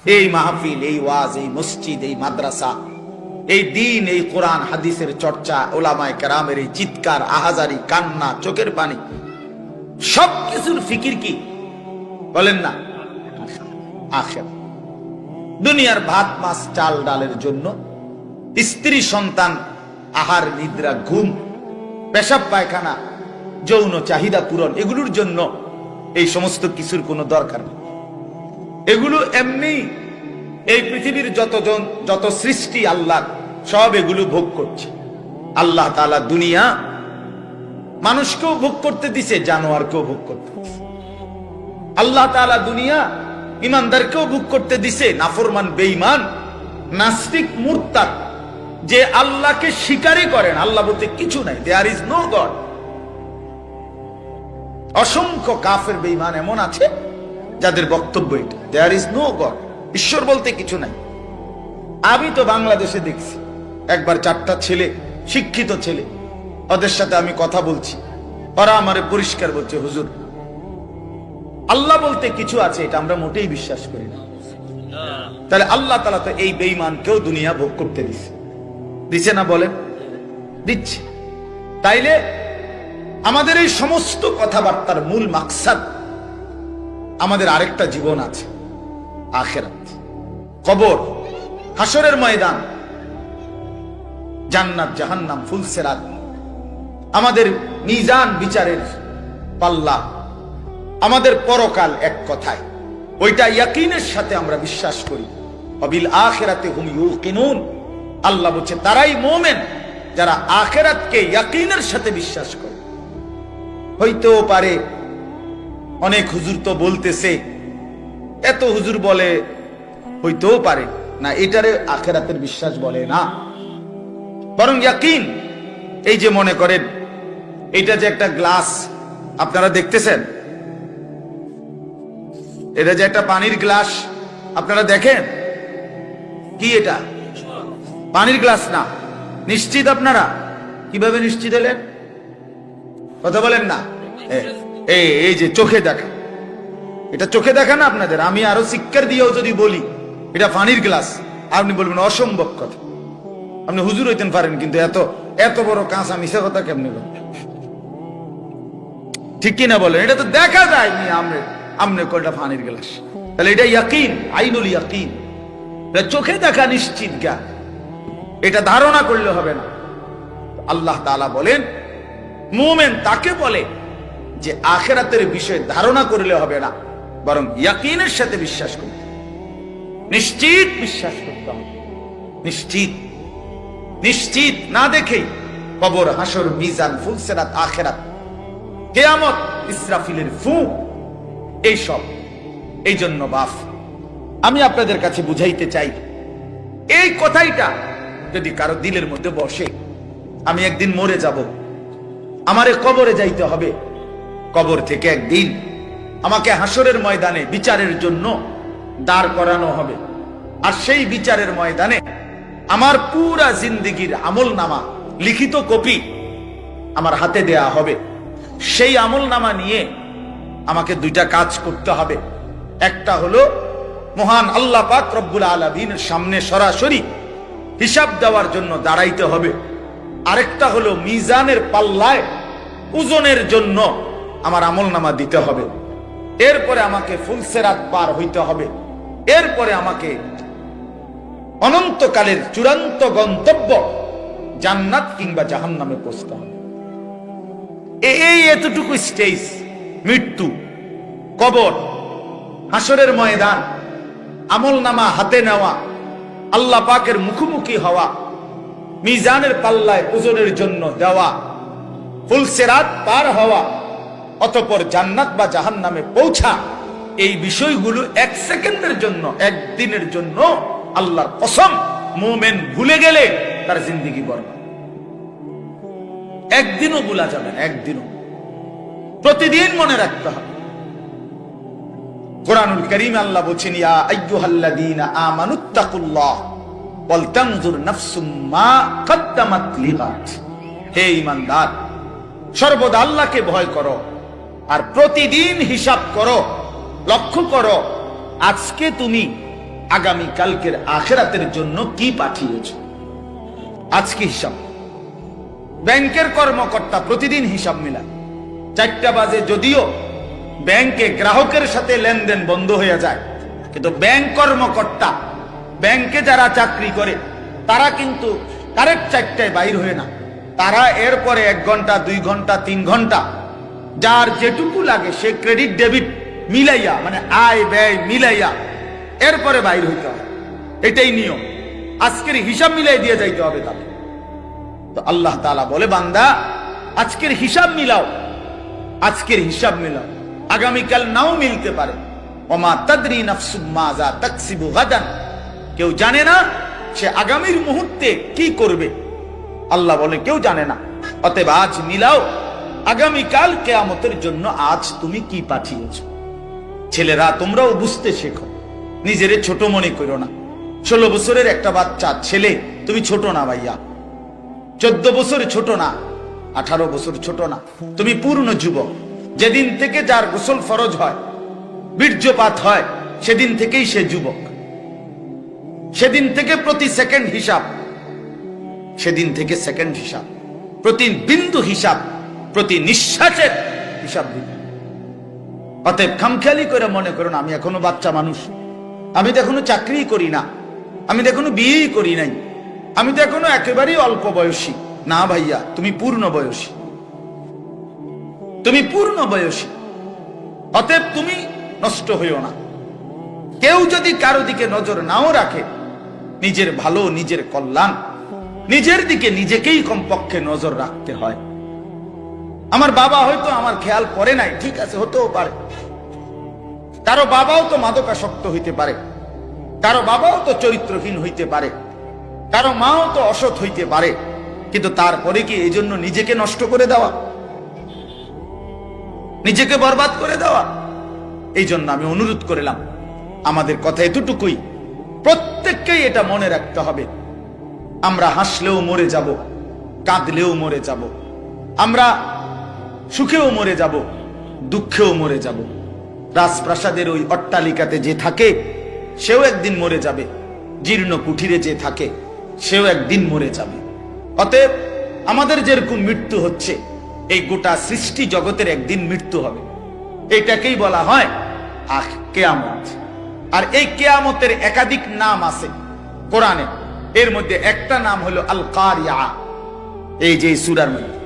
এই মাহফিল, এই ওয়াজ, এই মসজিদ, এই মাদ্রাসা, এই দিন, এই কোরআন হাদিসের চর্চা, ওলামায়ে কেরামের এই চিৎকার, আহাজারি, কান্না, চোখের পানি, সবকিছুর ফিকির কি বলেন না? আখিরাত। দুনিয়ার ভাত মাছ চাল ডালের জন্য, স্ত্রী সন্তান, আহার নিদ্রা, ঘুম, পেশাব পায়খানা, যৌন চাহিদা পূরণ, এগুলোর জন্য এই সমস্ত কিছুর কোনো দরকার নেই। এগুলো এমনি এই পৃথিবীর যত সৃষ্টি আল্লাহ, সব এগুলো ভোগ করছে। আল্লাহ তাআলা দুনিয়া মানুষকেও ভোগ করতে দিছে, জানোয়ারকেও ভোগ করতে দিছে। আল্লাহ তাআলা দুনিয়া ইমানদারকেও ভোগ করতে দিছে, নাফরমান, বেঈমান, নাস্তিক, মুরতাদ, যে আল্লাহকে স্বীকারই করেন, আল্লাহ বলতে কিছু নাই, দেয়ার ইজ নো গড। অসংখ্য কাফের বেঈমান এমন আছে যাদের বক্তব্য এটা, দেয়ার ইজ নো গড, ঈশ্বর বলতে কিছু নাই। আমি তো বাংলাদেশে দেখছি একবার 4টা ছেলে, শিক্ষিত ছেলে, ওদের সাথে আমি কথা বলছি, ওরা আমারে পরিষ্কার বলছে, হুজুর আল্লাহ বলতে কিছু আছে, এটা আমরা মোটেই বিশ্বাস করি না। তাহলে আল্লাহ তাআলা তো এই বেঈমানকেও দুনিয়া ভোগ করতে দিছে না? বলেন, দিচ্ছে। তাইলে আমাদের এই সমস্ত কথাবার্তার মূল মাকসাদ, আমাদের আরেকটা জীবন আছে, আখিরাত, কবর, হাসরের ময়দান, জান্নাত, জাহান্নাম, ফুলসিরাত, আমাদের মিজান, বিচারের পাল্লা, আমাদের পরকাল। এক কথায় ওইটা ইয়াকিনের সাথে আমরা বিশ্বাস করি। ওয়াবিল আখিরাতি হুম ইউকিনুন, আল্লাহ বলছে তারাই মুমিন যারা আখিরাতকে ইয়াকিনের সাথে বিশ্বাস করে। হইতেও পারে অনেক হুজুর তো বলতেছে, এত হুজুর বলে, হইতেও পারে না, এটারে আখিরাতের বিশ্বাস বলে না, বরং ইয়াকিন। এই যে মনে করেন এটা যে একটা গ্লাস আপনারা দেখতেছেন, এটা যে একটা পানির গ্লাস আপনারা দেখেন, কি এটা? পানির গ্লাস না। নিশ্চিত আপনারা? কিভাবে নিশ্চিত হলেন? কথা বলেন না। এই যে চোখে দেখা, এটা চোখে দেখা না আপনাদের? আমি আরো শিক্ষার দিয়েও যদি বলি এটা পানির গ্লাস, আপনি বলবেন অসম্ভব কথা, আপনি হুজুর হইতেন পারেন, কিন্তু এত বড় কাঁচা মিশা কথা কেমনি বলেন? ঠিক কিনা বলেন? এটা তো দেখা যায়, আমনে কোনটা পানির গ্লাস। তাহলে এটা ইয়াকিন, আইনুল ইয়াকিন, এটা চোখে দেখা নিশ্চিত জ্ঞান, এটা ধারণা করলে হবে না। আল্লাহ তাআলা বলেন মুমিন তাকে বলে যে আখিরাতের বিষয়ে ধারণা করলে হবে না, বরং ইয়াকিনের সাথে বিশ্বাস করতে, নিশ্চিত বিশ্বাস করতে হবে। নিশ্চিত না দেখেই কবর, হাসর, মিজান, ফুলসিরাত, আখিরাত, কিয়ামত, ইসরাফিলের ফু, এইসব। এই জন্য বাপ, আমি আপনাদের কাছে বুঝাইতে চাই, এই কথাইটা যদি কারো দিলের মধ্যে বসে, আমি একদিন মরে যাব, আমারে কবরে যাইতে হবে, কবর থেকে একদিন আমাকে হাসরের ময়দানে বিচারের জন্য দাঁড় করানো হবে, আর সেই বিচারের ময়দানে আমার পুরা জিন্দেগির আমলনামা, লিখিত কপি আমার হাতে দেয়া হবে। সেই আমলনামা নিয়ে আমাকে 2টা কাজ করতে হবে। একটা হলো মহান আল্লাহ পাক রব্বুল আলামিনের সামনে সরাসরি হিসাব দেওয়ার জন্য দাঁড়াইতে হবে। আরেকটা হলো মিজানের পাল্লায় ওজনের জন্য আমার আমলনামা দিতে হবে। এরপরে আমাকে ফুলসিরাত পার হইতে হবে। এরপরে আমাকে অনন্তকালের চূড়ান্ত গন্তব্য জান্নাত কিংবা জাহান্নামে পৌঁছতে হবে। এই এতটুকু স্টেজ, মৃত্যু, কবর, হাসরের ময়দান, আমলনামা হাতে নেওয়া, আল্লাহ পাকের মুখোমুখি হওয়া, মিজানের পাল্লায় ওজনের জন্য দেওয়া, ফুলসিরাত পার হওয়া, অতঃপর জান্নাত বা জাহান্নামে পৌঁছা, এই বিষয়গুলো 1 সেকেন্ডের জন্য, একদিনের জন্য আল্লাহর কসম মুমিন ভুলে গেলে তার জিন্দেগি বরবাদ। একদিনও ভুলা যাবে না, একদিনও, প্রতিদিন মনে রাখতে হবে। কোরআনুল কারীমে আল্লাহ বলেন, ইয়া আইয়ুহাল্লাযীনা আমানুত্তাকুল্লাহ ওয়াল তানজুর নাফসুম মা কদ্দামাত লিগাদ। হে ঈমানদার, সর্বদা আল্লাহকে ভয় করো আর প্রতিদিন হিসাব করো, লক্ষ্য করো আজকে তুমি আগামী কালকের আখিরাতের জন্য কি পাঠিয়েছো। আজকে হিসাব। ব্যাংকের কর্মকর্তা প্রতিদিন হিসাব মিলায়। 4টা বাজে যদিও ব্যাংকে গ্রাহকের সাথে লেনদেন বন্ধ হয়ে যায়, কিন্তু ব্যাংক কর্মকর্তা, ব্যাংকে যারা চাকরি করে তারা কিন্তু কারেক্ট 4টায় বাইর হয়ে না। তারা এরপরে 1 ঘন্টা 2 ঘন্টা 3 ঘন্টা যার যেটুকু লাগে সে ক্রেডিট ডেবিট মিলাইয়া, মানে আয় ব্যয় মিলাইয়া এরপরে বাইর হইতে হবে। এটাই নিয়ম। আজকের হিসাব মিলাই দিয়ে যাইতে হবে তাকে। তো আল্লাহ তাআলা বলে, বান্দা আজকের হিসাব মিলাও, আজকের হিসাব মিলাও, আগামীকাল নাও মিলতে পারে। ওমা তাদরি নাফসুম মাজা তাকসিবু গাদান, কেউ জানে না সে আগামীর মুহূর্তে কি করবে। আল্লাহ বলে কেউ জানে না। অতএব আজ মিলাও, আগামীকাল কিয়ামতের জন্য আজ তুমি কি পাঠিয়েছো। ছেলেরা তোমরাও বুঝতে শেখো, নিজেরে ছোট মনে করো না। 16 বছরের একটা বাচ্চা ছেলে, তুমি ছোট না ভাইয়া। 14 বছর ছোট না, 18 বছর ছোট না, তুমি পূর্ণ যুবক। যেদিন থেকে যার গোসল ফরজ হয়, বীর্যপাত হয়, সেদিন থেকেই সে যুবক। সেদিন থেকে প্রতি সেকেন্ড হিসাব, সেদিন থেকে সেকেন্ড হিসাব, প্রতি বিন্দু হিসাব, প্রতি নিঃশ্বাসের হিসাব দিবে। অতএব খামখেয়ালি করে মনে করুন আমি এখনো বাচ্চা মানুষ, আমি তো এখনো চাকরি করি না, আমি তো এখনো বিয়েই করি নাই, আমি তো এখনো একেবারেই অল্প বয়সী। না ভাইয়া, তুমি পূর্ণ বয়সী, তুমি পূর্ণ বয়সী। অতএব তুমি নষ্ট হইও না। কেউ যদি কারো দিকে নজর নাও রাখে, নিজের ভালো, নিজের কল্যাণ, নিজের দিকে নিজেকেই কমপক্ষে নজর রাখতে হয়। আমার বাবা হয়তো আমার খেয়াল করে নাই, ঠিক আছে, হতেও পারে। কারো বাবাও তো মাদকাসক্ত হইতে পারে, কারো বাবাও তো চরিত্রহীন হইতে পারে, কারো মাও তো অসৎ হইতে পারে। কিন্তু তারপরে কি এই জন্য নিজেকে নষ্ট করে দেওয়া, নিজেকে বরবাদ করে দেওয়া? এই জন্য আমি অনুরোধ করলাম, আমাদের কথা এতটুকুই, প্রত্যেককেই এটা মনে রাখতে হবে। আমরা হাসলেও মরে যাব, কাঁদলেও মরে যাব, আমরা সুখেও মরে যাব, দুঃখেও মরে যাব। রাজপ্রাসাদের ওই অট্টালিকাতে যে থাকে সেও একদিন মরে যাবে, জীর্ণ কুঠিরে যে থাকে সেও একদিন মরে যাবে। অতএব আমাদের যেরকম মৃত্যু হচ্ছে, এই গোটা সৃষ্টি জগতের একদিন মৃত্যু হবে। এটাকেই বলা হয় কিয়ামত। আর এই কিয়ামতের একাধিক নাম আছে কোরআনে। এর মধ্যে একটা নাম হলো আল কারিয়া, এই যে সূরার মধ্যে